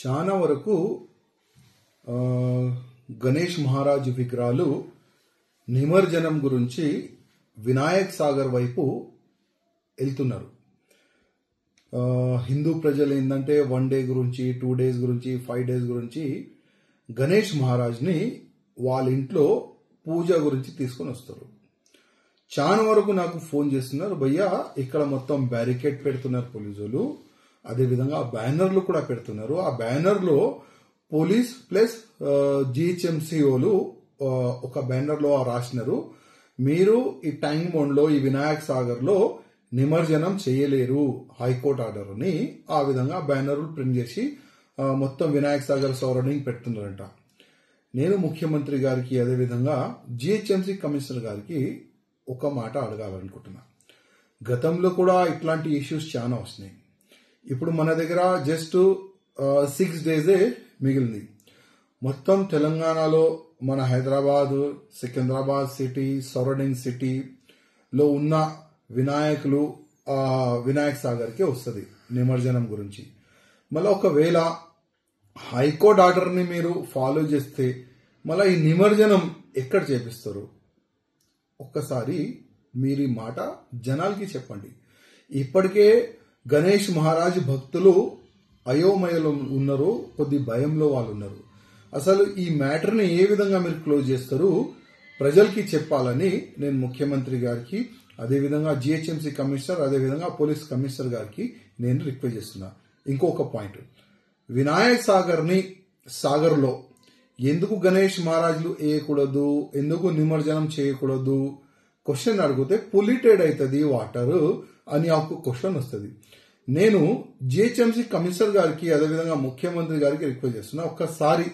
చాలా వరకు గణేష్ మహారాజ్ విగ్రహాలు నిమజ్జనం గురించి వినాయక్ సాగర్ వైపు వెళ్తున్నారు. హిందూ ప్రజలు ఏంటంటే 1 డే గురించి 2 డేస్ గురించి 5 డేస్ గురించి గణేష్ మహారాజ్ని వాళ్ళ ఇంట్లో పూజ గురించి తీసుకొని వస్తారు. చాలా వరకు నాకు ఫోన్ చేస్తున్నారు, భయ్యా ఇక్కడ మొత్తం బ్యారికేడ్ పెడుతున్నారు పోలీసులు, అదేవిధంగా బ్యానర్లు కూడా పెడుతున్నారు. ఆ బ్యానర్లో పోలీస్ ప్లస్ జిహెచ్ఎంసీఓలు ఒక బ్యానర్లో రాసినారు, మీరు ఈ ట్యాంక్ బండ్లో ఈ వినాయక్ సాగర్లో నిమజ్జనం చేయలేరు, హైకోర్టు ఆర్డర్ అని ఆ విధంగా బ్యానర్లు ప్రింట్ చేసి మొత్తం వినాయక్ సాగర్ సరౌండింగ్ పెడుతున్నారంట. నేను ముఖ్యమంత్రి గారికి అదేవిధంగా జిహెచ్ఎంసీ కమిషనర్ గారికి ఒక మాట అడగాలనుకుంటున్నా. గతంలో కూడా ఇట్లాంటి ఇష్యూస్ చాలా వస్తున్నాయి. ఇప్పుడు మన దగ్గర జస్ట్ 6 డేసే మిగిలింది. మొత్తం తెలంగాణలో మన హైదరాబాద్, సికింద్రాబాద్ సిటీ, సరౌండింగ్ సిటీలో ఉన్న వినాయకులు వినాయక్ సాగర్కే వస్తుంది నిమజ్జనం గురించి. మళ్ళీ ఒకవేళ హైకోర్టు ఆర్డర్ని మీరు ఫాలో చేస్తే మళ్ళీ ఈ నిమజ్జనం ఎక్కడ చేపిస్తారు? ఒక్కసారి మీరు ఈ మాట జనాలకి చెప్పండి. ఇప్పటికే గణేష్ మహారాజ్ భక్తులు అయోమయంలో ఉన్నారు, కొద్ది భయంలో వాళ్ళు ఉన్నారు. అసలు ఈ మ్యాటర్ని ఏ విధంగా మీరు క్లోజ్ చేస్తారు ప్రజలకి చెప్పాలని నేను ముఖ్యమంత్రి గారికి, అదేవిధంగా జిహెచ్ఎంసీ కమిషనర్, అదేవిధంగా పోలీస్ కమిషనర్ గారికి నేను రిక్వెస్ట్ చేస్తున్నా. ఇంకొక పాయింట్, వినాయక్ సాగర్లో ఎందుకు గణేష్ మహారాజులు వేయకూడదు, ఎందుకు నిమజ్జనం చేయకూడదు క్వశ్చన్ అడిగితే పొల్యూటెడ్ అవుతుంది వాటర్ అని ఒక క్వశ్చన్ వస్తుంది. నేను జిహెచ్ఎంసీ కమిషనర్ గారికి అదేవిధంగా ముఖ్యమంత్రి గారికి రిక్వెస్ట్ చేస్తున్నా, ఒక్కసారి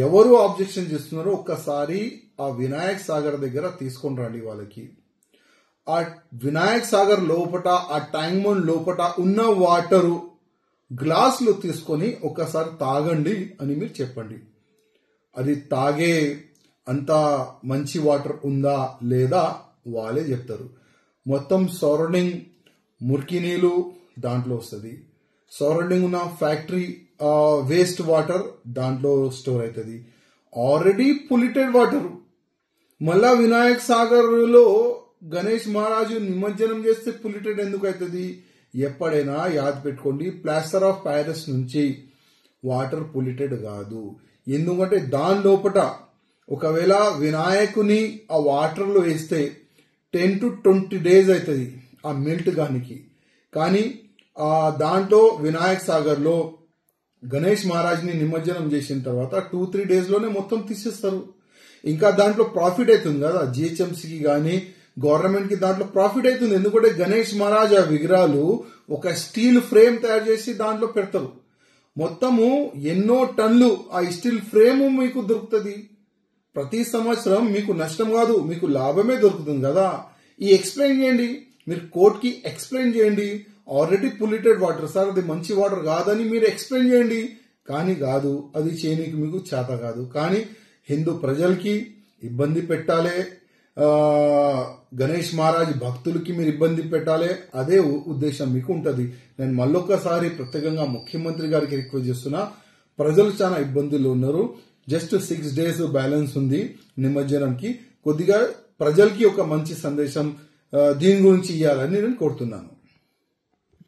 ఎవరు ఆబ్జెక్షన్ చేస్తున్నారో ఒక్కసారి ఆ వినాయక్ సాగర్ దగ్గర తీసుకొని రండి. వాళ్ళకి ఆ వినాయక్ సాగర్ లోపట ఆ ట్యాంక్ బండ్ లోపట ఉన్న వాటరు గ్లాసులు తీసుకొని ఒక్కసారి తాగండి అని మీరు చెప్పండి. అది తాగే అంత మంచి వాటర్ ఉందా లేదా వాళ్ళే చెప్తారు. మొత్తం సరౌండింగ్ మురికి నీళ్ళు దాంట్లో వస్తుంది, సరౌండింగ్ ఉన్న ఫ్యాక్టరీ వేస్ట్ వాటర్ దాంట్లో స్టోర్ అవుతుంది, ఆల్రెడీ పొల్యూటెడ్ వాటర్. మళ్ళా వినాయక్ సాగర్లో గణేష్ మహారాజు నిమజ్జనం చేస్తే పొల్యూటెడ్ ఎందుకు అవుతుంది? ఎప్పుడైనా యాద్ పెట్టుకోండి, ప్లాస్టర్ ఆఫ్ ప్యారిస్ నుంచి వాటర్ పొల్యూటెడ్ కాదు. ఎందుకంటే దాని లోపల ఒకవేళ వినాయకుని ఆ వాటర్లో వేస్తే 10 to 20 డేస్ అవుతుంది ఆ మెల్ట్ గానికి. కానీ దాంట్లో వినాయక్ సాగర్లో గణేష్ మహారాజ్ని నిమజ్జనం చేసిన తర్వాత 2-3 డేస్లోనే మొత్తం తీసేస్తారు. ఇంకా దాంట్లో ప్రాఫిట్ అవుతుంది కదా జిహెచ్ఎంసీకి కానీ గవర్నమెంట్కి, దాంట్లో ప్రాఫిట్ అవుతుంది. ఎందుకంటే గణేష్ మహారాజ్ ఆ విగ్రహాలు ఒక స్టీల్ ఫ్రేమ్ తయారు చేసి దాంట్లో పెడతారు. మొత్తము ఎన్నో టన్నులు ఆ స్టీల్ ఫ్రేమ్ మీకు దొరుకుతుంది. ప్రతి సంవత్సరం మీకు నష్టం కాదు, మీకు లాభమే దొరుకుతుంది కదా. ఈ ఎక్స్ప్లెయిన్ చేయండి, మీరు కోర్టుకి ఎక్స్ప్లెయిన్ చేయండి. ఆల్రెడీ పొల్యూటెడ్ వాటర్ సార్, అది మంచి వాటర్ కాదని మీరు ఎక్స్ప్లెయిన్ చేయండి. కానీ కాదు, అది చేయనీకి మీకు చేత కాదు. కానీ హిందూ ప్రజలకి ఇబ్బంది పెట్టాలి, గణేష్ మహారాజ్ భక్తులకి మీరు ఇబ్బంది పెట్టాలి, అదే ఉద్దేశం మీకు ఉంటుంది. నేను మళ్ళొక్కసారి ప్రత్యేకంగా ముఖ్యమంత్రి గారికి రిక్వెస్ట్ చేస్తున్నా, ప్రజలు చాలా ఇబ్బందులు ఉన్నారు. జస్ట్ 6 డేస్ బ్యాలెన్స్ ఉంది నిమజ్జనంకి. కొద్దిగా ప్రజలకి ఒక మంచి సందేశం దీని గురించి ఇవ్వాలని నేను కోరుతున్నాను.